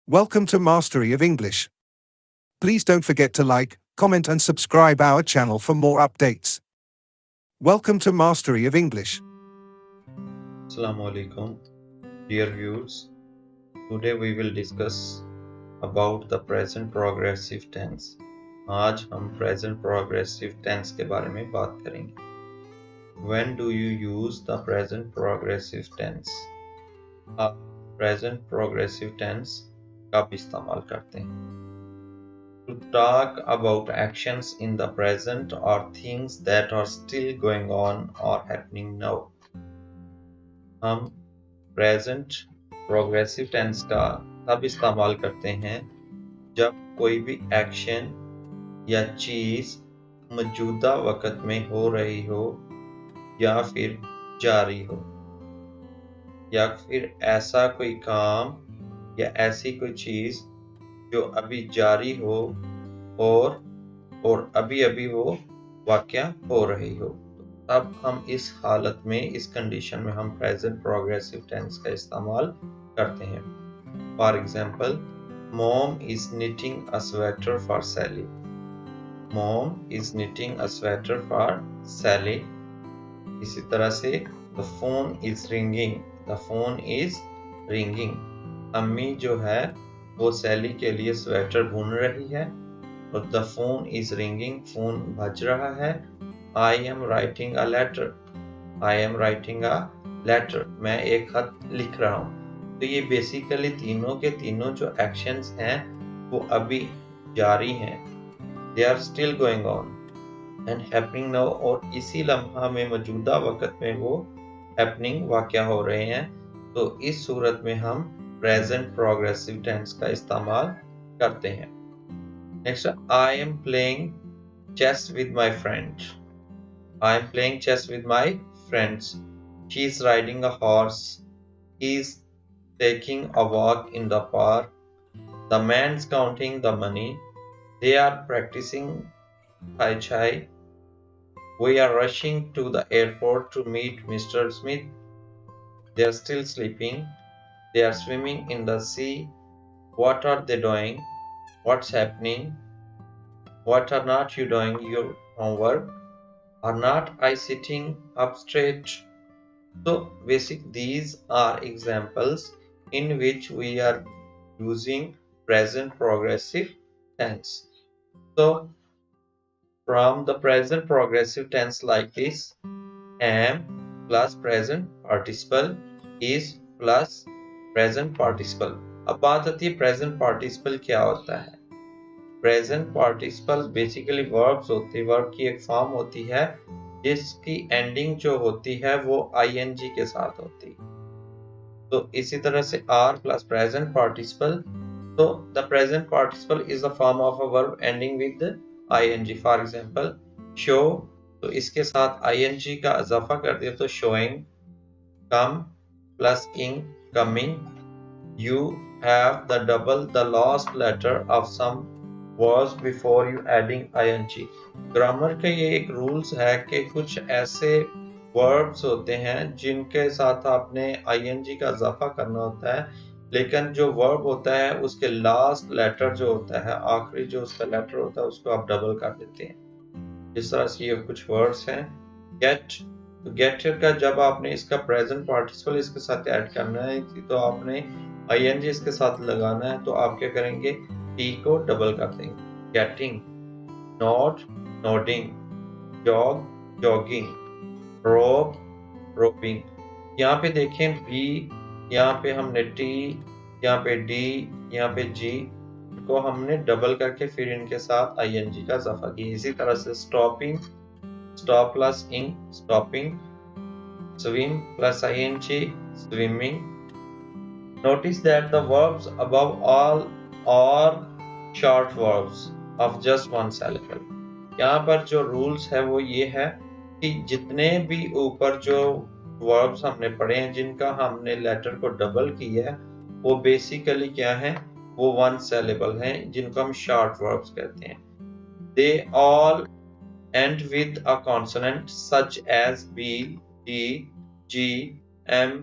Welcome to Mastery of English. Please don't forget to like, comment and subscribe our channel for more updates. Welcome to Mastery of English. Assalamu alaikum, dear viewers. Today we will discuss about the present progressive tense. आज हम present progressive tense के बारे में बात करेंगे. When do you use the present progressive tense? आप present progressive tense कब इस्तेमाल करते हैं? To talk about actions in the present or things that are still going on or happening now. हम प्रेजेंट प्रोग्रेसिव टेंस का तब इस्तेमाल करते हैं जब कोई भी एक्शन या चीज मौजूदा वक्त में हो रही हो या फिर जारी हो, या फिर ऐसा कोई काम या ऐसी कोई चीज जो अभी जारी हो और अभी अभी वो वाक़या हो रही हो. तब हम इस हालत में, इस कंडीशन में हम प्रेजेंट प्रोग्रेसिव टेंस का इस्तेमाल करते हैं. For example, mom is knitting a sweater for Sally. Mom is knitting a sweater for Sally. इसी तरह से the phone is ringing. The phone is ringing. अम्मी जो है वो सैली के लिए स्वेटर बुन रही है और the phone is ringing, phone बज रहा है. I am writing a letter. I am writing a letter. मैं एक खत लिख रहा हूँ. तो ये बेसिकली तीनों के तीनों जो एक्शंस हैं वो अभी जारी हैं. They are still going on and happening now. और इसी लम्हा में, मौजूदा वक्त में वो happening वाक़या हो रहे हैं. तो इस सूरत में हम present progressive tense का इस्तेमाल करते हैं. Next, I am playing chess with my friend. I am playing chess with my friends. She is riding a horse. He is taking a walk in the park. The man's counting the money. They are practicing Tai Chi. We are rushing to the airport to meet Mr. Smith. They are still sleeping. They are swimming in the sea. What are they doing? What's happening? What are not you doing your homework? Are not I sitting up straight? So these are examples in which we are using present progressive tense. So from the present progressive tense like this, am plus present participle is plus present participle. अब बात आती है present participle क्या होता है. Present participle basically verbs होते हैं. Verb की एक फॉर्म होती है जिसकी एंडिंग जो होती है वो आईएनजी के साथ होती है. तो इसी तरह से आर प्लस प्रेजेंट पार्टिसिपल. तो the present participle is the form of a verb ending with I N G. For example, show, तो इसके साथ आईएनजी का इजाफा कर दिया तो showing. Come plus ing, coming. You have the double the last letter of some was before you adding ing. Grammar के ये एक रूल्स है कि कुछ ऐसे वर्ब्स होते हैं जिनके साथ आपने ing का इजाफा करना होता है, लेकिन जो वर्ब होता है उसके लास्ट लेटर जो होता है, आखिरी जो उसका लेटर होता है, उसको आप डबल कर देते हैं. जिस तरह से ये कुछ वर्ड्स हैं. गेट, तो गेट का जब आपने इसका प्रेजेंट पार्टिसिपल इसके साथ ऐड करना है तो आपने ing इसके साथ लगाना है. तो आप क्या करेंगे, टी को डबल कर देंगे. Getting, nod, nodding, jog, jogging, rope, roping. यहाँ पे देखें बी, यहाँ पे हमने टी, यहाँ पे डी, यहाँ पे जी को हमने डबल करके फिर इनके साथ आईएनजी का इजाफा किया. इसी तरह से stopping, stop plus ing, stopping. Swim plus I N G, swimming. Notice that the verbs above all are short verbs of just one syllable. यहाँ पर जो रूल्स है वो ये है कि जितने भी ऊपर जो verbs हमने पढ़े हैं जिनका हमने लेटर को डबल किया है वो बेसिकली क्या है, वो वन syllable हैं जिनको हम short verbs कहते हैं. They all end with a consonant such as B, D, G, M,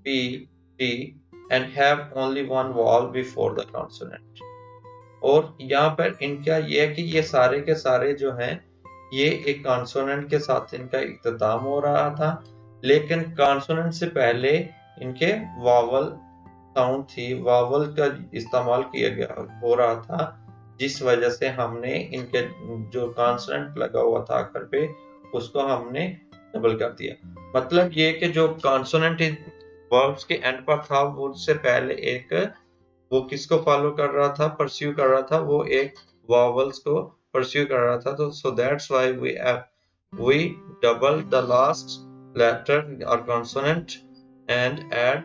P, T. and have only one vowel before the consonant. और यहाँ पर इनका ये है कि ये सारे के सारे जो हैं ये एक कॉन्सोनेंट के साथ इनका इख्तिताम हो रहा था, लेकिन कॉन्सोनेंट से पहले इनके वावल साउंड थी, वावल का इस्तेमाल किया गया हो रहा था, जिस वजह से हमने इनके जो कॉन्सोनेंट लगा हुआ था आखिर पे उसको हमने डबल कर दिया। मतलब ये कि जो कॉन्सोनेंट वर्ब्स के एंड पर था वो उससे पहले एक वो किसको फॉलो कर रहा था, परस्यू कर रहा था, वो एक वावल्स को परस्यू कर रहा था। तो so that's why we double the last letter or consonant and added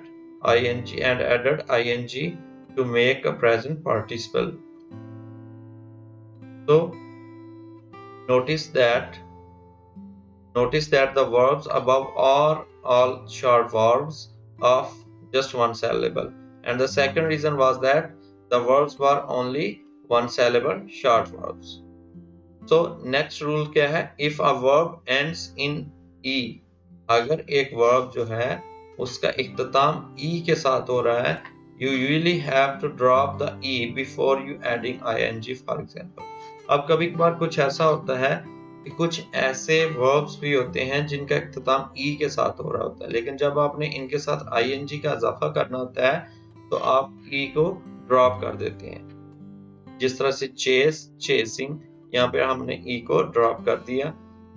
ing to make a present participle. So notice that the verbs above are all short verbs of just one syllable, and the second reason was that the verbs were only one syllable short verbs. So next rule क्या है, if a verb ends in e, अगर एक verb जो है उसका इख्तिताम e के साथ हो रहा है, you usually have to drop the e before you adding ing, for example. अब कभी कभार कुछ ऐसा होता है कि कुछ ऐसे verbs भी होते हैं जिनका इख्तिताम e के साथ हो रहा होता है, लेकिन जब आपने इनके साथ ing का इजाफा करना होता है तो आप e को ड्रॉप कर देते हैं। जिस तरह से chase, chasing, यहाँ पे हमने ई को ड्रॉप कर दिया।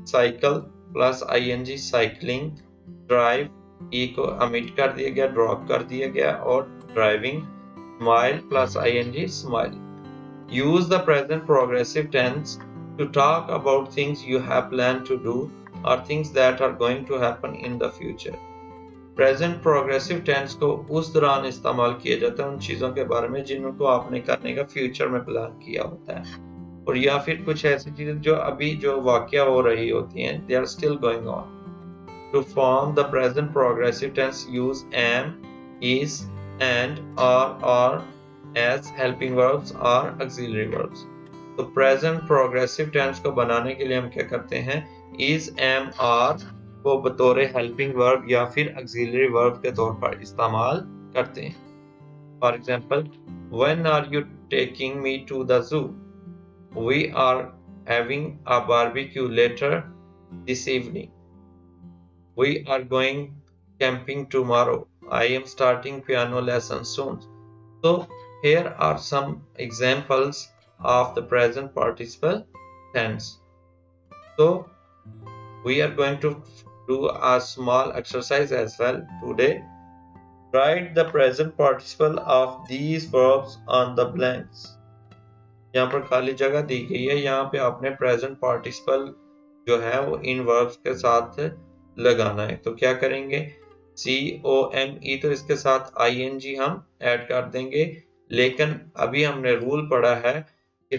Cycle plus ing cycling, drive ई को अमिट कर दिया गया, ड्रॉप कर दिया गया, और driving. Smile plus ing smile. Use the present progressive tense to talk about things you have plan to do और things that are going to happen in the future. Present progressive tense को उस दौरान इस्तेमाल किया जाता है उन चीजों के बारे में जिनको आपने करने का फ्यूचर में प्लान किया होता है, और या फिर कुछ ऐसी चीजें जो अभी जो वाकया हो रही होती हैं, they are still going on. To form the present progressive tense, use am, is, and, are as helping verbs or auxiliary verbs. तो present progressive tense को बनाने के लिए हम क्या करते हैं, is, am, are को बतौर helping verb या फिर auxiliary verb के तौर पर इस्तेमाल करते हैं। For example, when are you taking me to the zoo? We are having a barbecue later this evening. We are going camping tomorrow. I am starting piano lessons soon. So here are some examples of the present participle tense. So we are going to do a small exercise as well today. Write the present participle of these verbs on the blanks. यहाँ पर खाली जगह दी गई है, यहाँ पे आपने present participle जो है वो इन वर्ब्स के साथ लगाना है। तो क्या करेंगे, COME तो इसके साथ ing हम ऐड कर देंगे, लेकिन अभी हमने रूल पढ़ा है कि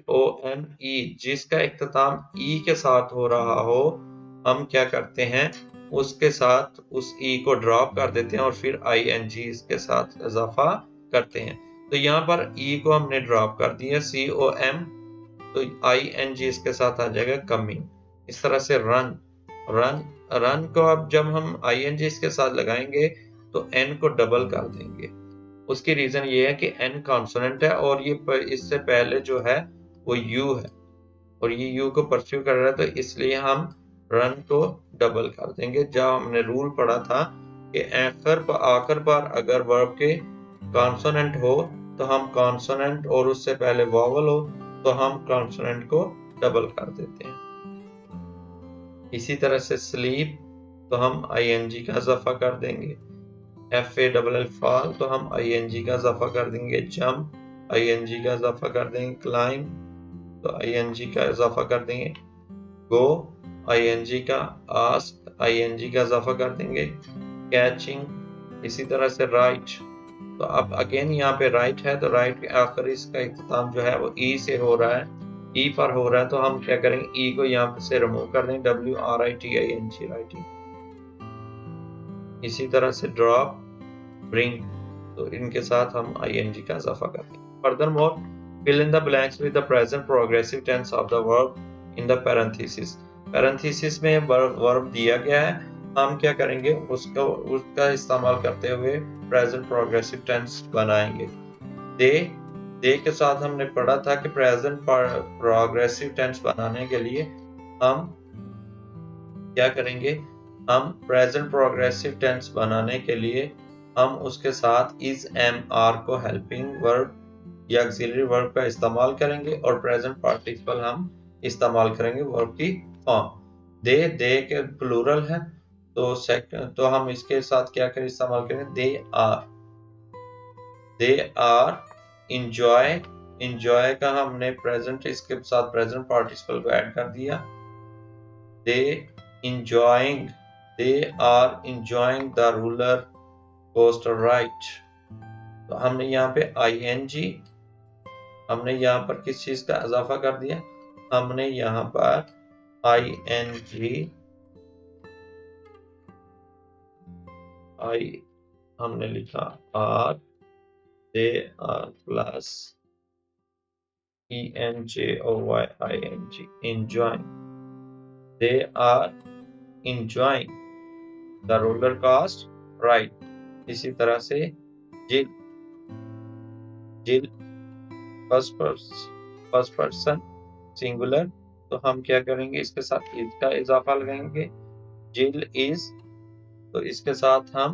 COME जिसका इख्तिताम e के साथ हो रहा हो, हम क्या करते हैं उसके साथ उस e को ड्रॉप कर देते हैं और फिर ing इसके साथ इजाफा करते हैं। तो यहाँ पर e को हमने ड्रॉप कर दिया, COM, तो ing इसके साथ आ जाएगा कमिंग। इस तरह से रन को अब जब हम ing इसके साथ लगाएंगे तो n को डबल कर देंगे। उसकी रीजन ये है कि n कॉन्सोनेंट है और ये इससे पहले जो है वो u है और ये u को परस्यू कर रहा है, तो इसलिए हम रन को डबल कर देंगे। जब हमने रूल पढ़ा था कि आखिर पर अगर वर्ब के कॉन्सोनेंट हो तो हम कॉन्सोनेंट और उससे पहले वॉवल हो तो हम कॉन्सोनेंट को डबल कर देते हैं। इसी तरह से स्लीप तो हम ing का इजाफा कर देंगे, FALL फॉल तो हम ing का इजाफा कर देंगे, जंप ing का इजाफा कर देंगे, क्लाइम तो ing का इजाफा कर देंगे, गो ing का, आस्क ing का इजाफा कर देंगे, कैचिंग। इसी तरह से राइट तो अब अगेन यहाँ पे राइट है तो राइट के आखिर इसका इख्तिताम जो है वो ई से हो रहा है, ई पर हो रहा है, तो हम क्या करेंगे ई को यहाँ से रिमूव कर देंगे, WRITING राइटिंग। इसी तरह से ड्रॉप, ब्रिंग तो इनके साथ हम ing का इजाफा कर देंगे। Furthermore fill in the blanks with the present progressive tense of the verb in the parenthesis. Parenthesis में वर्ब दिया गया है, हम क्या करेंगे उसका इस्तेमाल करते हुए प्रेजेंट प्रोग्रेसिव टेंस बनाएंगे। दे के साथ हमने पढ़ा था कि प्रेजेंट प्रोग्रेसिव टेंस बनाने के लिए हम क्या करेंगे, हम प्रेजेंट प्रोग्रेसिव टेंस बनाने के लिए हम उसके साथ इज, एम, आर को हेल्पिंग वर्ब या ऑक्सिलरी वर्ब का इस्तेमाल करेंगे और प्रेजेंट पार्टिसिपल हम इस्तेमाल करेंगे वर्ब की फॉर्म। दे के प्लूरल है तो हम इसके साथ क्या करें, इस्तेमाल करेंगे दे आर इंजॉय का हमने प्रेजेंट इसके साथ प्रेजेंट पार्टिसिपल को ऐड कर दिया। They are enjoying the roller coaster ride। तो हमने यहाँ पे ing हमने यहाँ पर किस चीज का इजाफा कर दिया, हमने यहाँ पर हमने लिखा are, they are plus enjoying, they are enjoying the roller coaster ride। इसी तरह से जिल फर्स्ट पर्सन सिंगुलर, तो हम क्या करेंगे, इसके साथ इज का इजाफा लगाएंगे। जिल इज, तो इसके साथ हम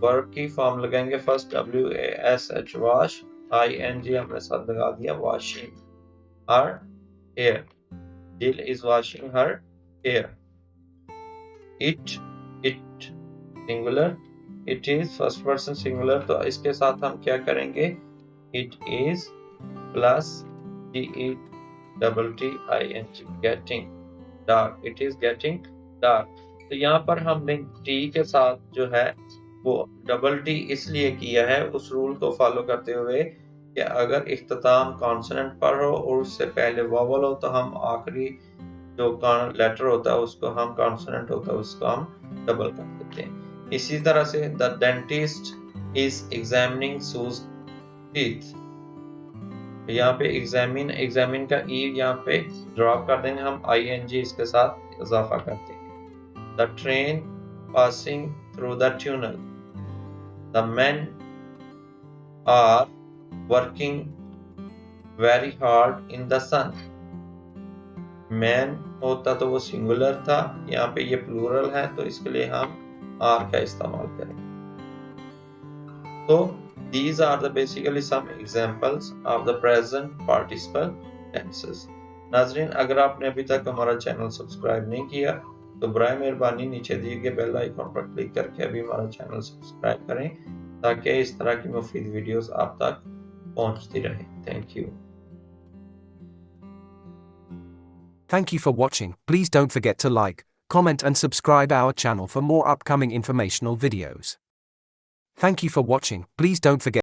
वर्ब की फॉर्म लगाएंगे फर्स्ट wash, वॉश, ing हमने साथ लगा दिया washing her hair. Jill is washing her hair. It singular, it is first person singular, तो इसके साथ हम क्या करेंगे, it is plus GETTING getting dark, it is getting dark. तो यहाँ पर हमने टी के साथ जो है वो डबल टी इसलिए किया है उस रूल को फॉलो करते हुए कि अगर इख्तिताम कॉन्सोनेंट पर हो और उससे पहले वॉवल हो तो हम आखिरी जो लेटर होता है उसको हम कॉन्सोनेंट होता है उसको हम डबल कर देते हैं। इसी तरह से the dentist is examining shoes teeth, यहाँ पे एग्जामिन का ई यहाँ पे ड्रॉप कर देंगे हम, ing इसके साथ इजाफा करते हैं। The train passing through the tunnel, the man are working very hard in the sun. Man होता तो वो सिंगुलर था, यहाँ पे ये प्लूरल है तो इसके लिए हम आर का इस्तेमाल करेंगे। तो these are the basically some examples of the present participle tenses। नाज़रीन, अगर आपने अभी तक हमारा चैनल सब्सक्राइब नहीं किया तो बराए मेहरबानी नीचे दिए गए बेल आइकॉन पर क्लिक करके अभी हमारा चैनल सब्सक्राइब करें ताकि इस तरह की मुफीद वीडियोस आप तक पहुंचती रहे। Thank you. Thank you for watching. Please don't forget to like, comment and subscribe our channel for more upcoming informational videos. Thank you for watching. Please don't forget